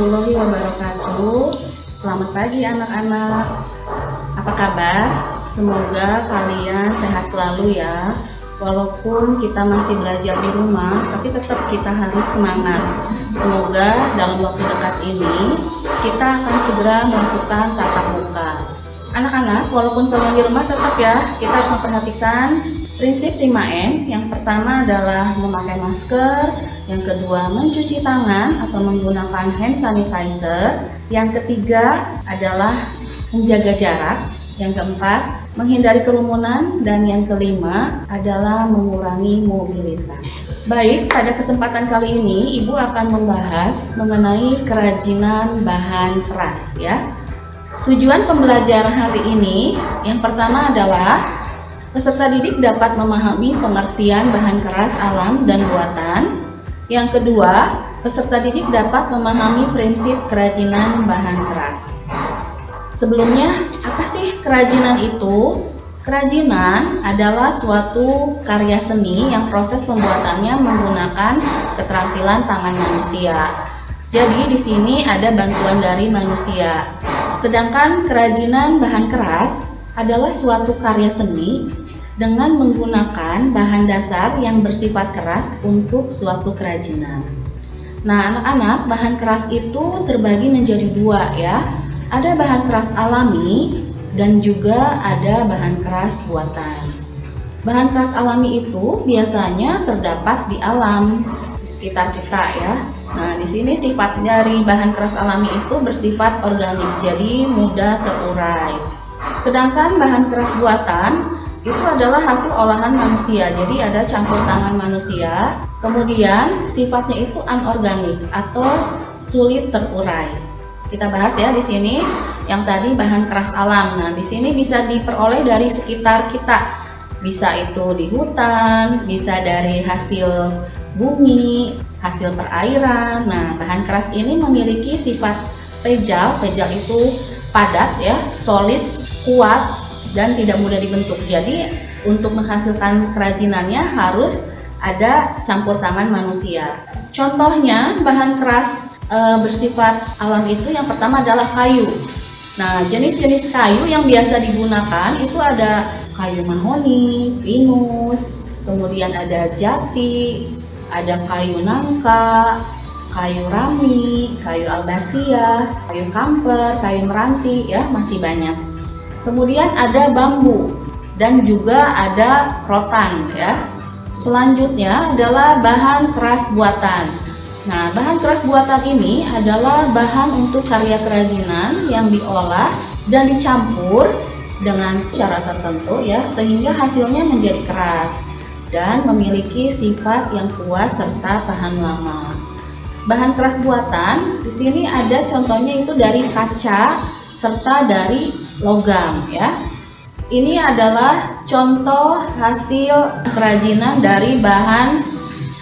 warahmatullahi wabarakatuh. Selamat pagi anak-anak. Apa kabar? Semoga kalian sehat selalu ya. Walaupun kita masih belajar di rumah, tapi tetap kita harus semangat. Semoga dalam waktu dekat ini kita akan segera melakukan tatap muka. Anak-anak, walaupun kalian di rumah tetap ya, kita harus memperhatikan prinsip 5M. Yang pertama adalah memakai masker, yang kedua mencuci tangan atau menggunakan hand sanitizer, yang ketiga adalah menjaga jarak, yang keempat menghindari kerumunan, dan yang kelima adalah mengurangi mobilitas. Baik, pada kesempatan kali ini Ibu akan membahas mengenai kerajinan bahan keras ya. Tujuan pembelajaran hari ini yang pertama adalah peserta didik dapat memahami pengertian bahan keras alam dan buatan. Yang kedua, peserta didik dapat memahami prinsip kerajinan bahan keras. Sebelumnya, apa sih kerajinan itu? Kerajinan adalah suatu karya seni yang proses pembuatannya menggunakan keterampilan tangan manusia. Jadi di sini ada bantuan dari manusia. Sedangkan kerajinan bahan keras adalah suatu karya seni dengan menggunakan bahan dasar yang bersifat keras untuk suatu kerajinan. Nah, anak-anak, bahan keras itu terbagi menjadi dua ya. Ada bahan keras alami dan juga ada bahan keras buatan. Bahan keras alami itu biasanya terdapat di alam, di sekitar kita ya. Nah, di sini sifat dari bahan keras alami itu bersifat organik, jadi mudah terurai. Sedangkan bahan keras buatan itu adalah hasil olahan manusia, jadi ada campur tangan manusia. Kemudian sifatnya itu anorganik atau sulit terurai. Kita bahas ya di sini. Yang tadi bahan keras alam. Nah, di sini bisa diperoleh dari sekitar kita. Bisa itu di hutan, bisa dari hasil bumi, hasil perairan. Nah, bahan keras ini memiliki sifat pejal. Pejal itu padat ya, solid, kuat, dan tidak mudah dibentuk. Jadi untuk menghasilkan kerajinannya harus ada campur tangan manusia. Contohnya bahan keras bersifat alam itu yang pertama adalah kayu. Nah, jenis-jenis kayu yang biasa digunakan itu ada kayu mahoni, pinus, kemudian ada jati, ada kayu nangka, kayu rami, kayu albasia, kayu kamper, kayu meranti ya, masih banyak. Kemudian ada bambu dan juga ada rotan ya. Selanjutnya adalah bahan keras buatan. Nah, bahan keras buatan ini adalah bahan untuk karya kerajinan yang diolah dan dicampur dengan cara tertentu ya, sehingga hasilnya menjadi keras dan memiliki sifat yang kuat serta tahan lama. Bahan keras buatan di sini ada contohnya itu dari kaca serta dari logam ya. Ini adalah contoh hasil kerajinan dari bahan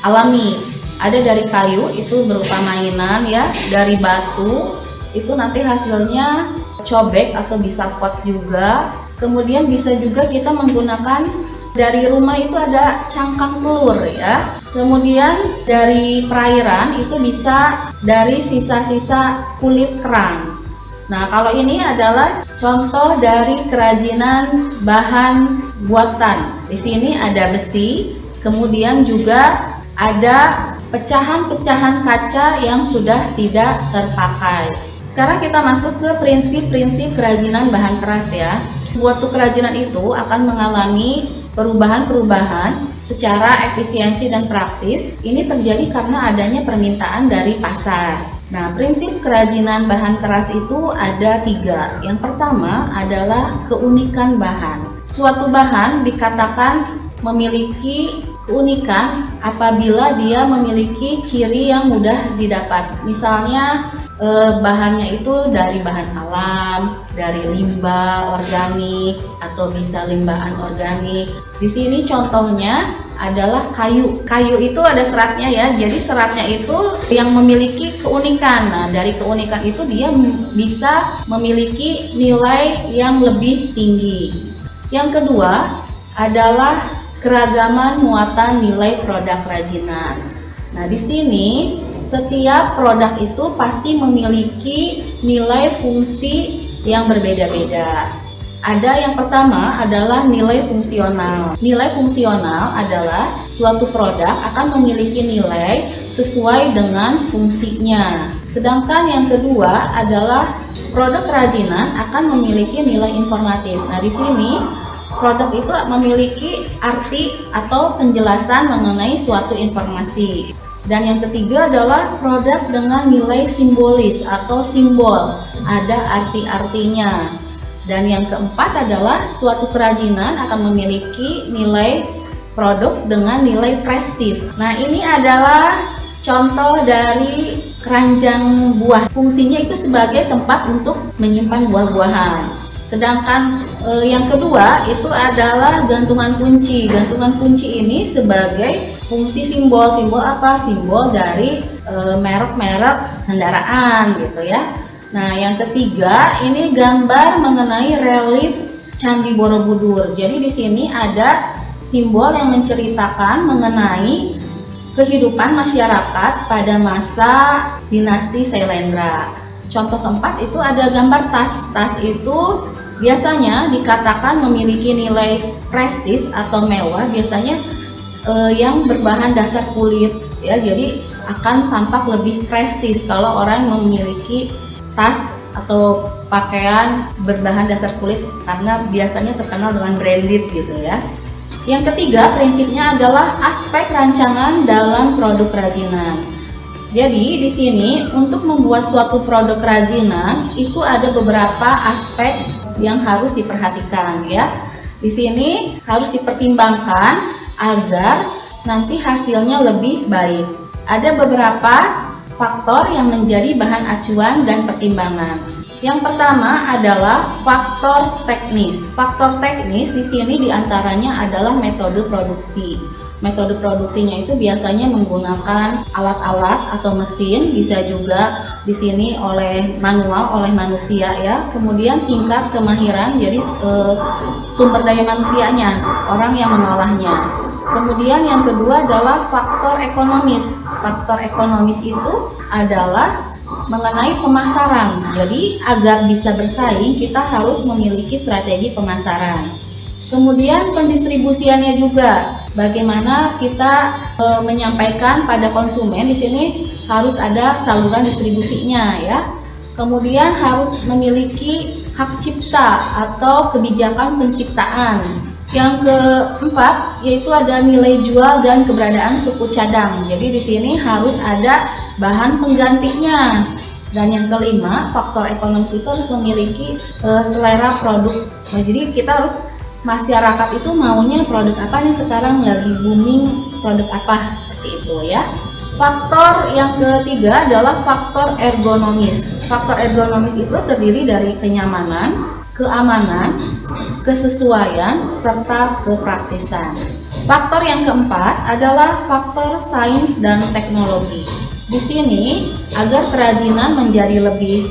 alami. Ada dari kayu itu berupa mainan ya, dari batu itu nanti hasilnya cobek atau bisa pot juga. Kemudian bisa juga kita menggunakan dari rumah itu ada cangkang telur ya. Kemudian dari perairan itu bisa dari sisa-sisa kulit kerang. Nah, kalau ini adalah contoh dari kerajinan bahan buatan. Di sini ada besi, kemudian juga ada pecahan-pecahan kaca yang sudah tidak terpakai. Sekarang kita masuk ke prinsip-prinsip kerajinan bahan keras ya. Suatu kerajinan itu akan mengalami perubahan-perubahan secara efisiensi dan praktis. Ini terjadi karena adanya permintaan dari pasar. Nah, prinsip kerajinan bahan keras itu ada 3. Yang pertama adalah keunikan bahan. Suatu bahan dikatakan memiliki keunikan apabila dia memiliki ciri yang mudah didapat. Misalnya bahannya itu dari bahan alam, dari limbah organik atau bisa limbah anorganik. Di sini contohnya adalah kayu. Kayu itu ada seratnya ya. Jadi seratnya itu yang memiliki keunikan. Nah, dari keunikan itu dia bisa memiliki nilai yang lebih tinggi. Yang kedua adalah keragaman muatan nilai produk kerajinan. Nah, di sini setiap produk itu pasti memiliki nilai fungsi yang berbeda-beda. Ada yang pertama adalah nilai fungsional. Nilai fungsional adalah suatu produk akan memiliki nilai sesuai dengan fungsinya. Sedangkan yang kedua adalah produk kerajinan akan memiliki nilai informatif. Nah, di sini produk itu memiliki arti atau penjelasan mengenai suatu informasi. Dan yang ketiga adalah produk dengan nilai simbolis atau simbol, ada arti-artinya. Dan yang keempat adalah suatu kerajinan akan memiliki nilai produk dengan nilai prestis. Nah, ini adalah contoh dari keranjang buah. Fungsinya itu sebagai tempat untuk menyimpan buah-buahan. Sedangkan yang kedua itu adalah gantungan kunci. Gantungan kunci ini sebagai fungsi simbol. Simbol apa? Simbol dari merek-merek kendaraan gitu ya. Nah, yang ketiga ini gambar mengenai relief Candi Borobudur. Jadi di sini ada simbol yang menceritakan mengenai kehidupan masyarakat pada masa dinasti Sailendra. Contoh keempat itu ada gambar tas. Tas itu biasanya dikatakan memiliki nilai prestis atau mewah, biasanya yang berbahan dasar kulit ya, jadi akan tampak lebih prestis kalau orang memiliki tas atau pakaian berbahan dasar kulit karena biasanya terkenal dengan branded gitu ya. Yang ketiga prinsipnya adalah aspek rancangan dalam produk kerajinan. Jadi di sini untuk membuat suatu produk kerajinan itu ada beberapa aspek yang harus diperhatikan ya. Di sini harus dipertimbangkan agar nanti hasilnya lebih baik. Ada beberapa faktor yang menjadi bahan acuan dan pertimbangan. Yang pertama adalah faktor teknis. Faktor teknis di sini diantaranya adalah metode produksi. Metode produksinya itu biasanya menggunakan alat-alat atau mesin, bisa juga di sini oleh manual, oleh manusia ya. Kemudian tingkat kemahiran, jadi sumber daya manusianya, orang yang mengolahnya. Kemudian yang kedua adalah faktor ekonomis. Faktor ekonomis itu adalah mengenai pemasaran. Jadi agar bisa bersaing kita harus memiliki strategi pemasaran. Kemudian pendistribusiannya juga, bagaimana kita menyampaikan pada konsumen. Di sini harus ada saluran distribusinya ya. Kemudian harus memiliki hak cipta atau kebijakan penciptaan. Yang keempat yaitu ada nilai jual dan keberadaan suku cadang. Jadi di sini harus ada bahan penggantinya. Dan yang kelima, faktor ekonomi itu harus memiliki selera produk. Nah, jadi kita harus, masyarakat itu maunya produk apa nih sekarang, lagi booming produk apa, seperti itu ya. Faktor yang ketiga adalah faktor ergonomis. Faktor ergonomis itu terdiri dari kenyamanan, keamanan, kesesuaian, serta kepraktisan. Faktor yang keempat adalah faktor sains dan teknologi. Di sini agar kerajinan menjadi lebih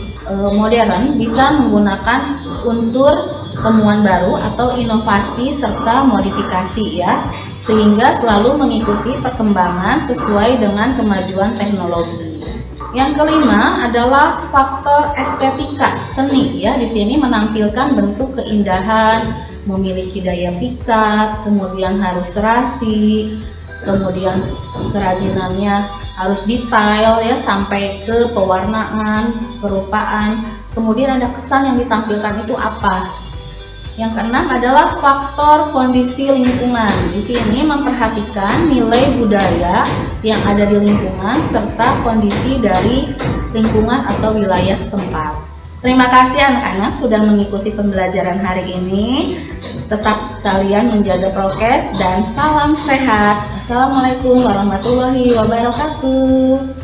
modern bisa menggunakan unsur temuan baru atau inovasi serta modifikasi ya, sehingga selalu mengikuti perkembangan sesuai dengan kemajuan teknologi. Yang kelima adalah faktor estetika seni ya. Di sini menampilkan bentuk keindahan, memiliki daya pikat, kemudian harus serasi, kemudian kerajinannya harus detail ya sampai ke pewarnaan, perupaan. Kemudian ada kesan yang ditampilkan itu apa. Yang keenam adalah faktor kondisi lingkungan. Di sini memperhatikan nilai budaya yang ada di lingkungan serta kondisi dari lingkungan atau wilayah setempat. Terima kasih anak-anak sudah mengikuti pembelajaran hari ini. Tetap kalian menjaga prokes dan salam sehat. Assalamualaikum warahmatullahi wabarakatuh.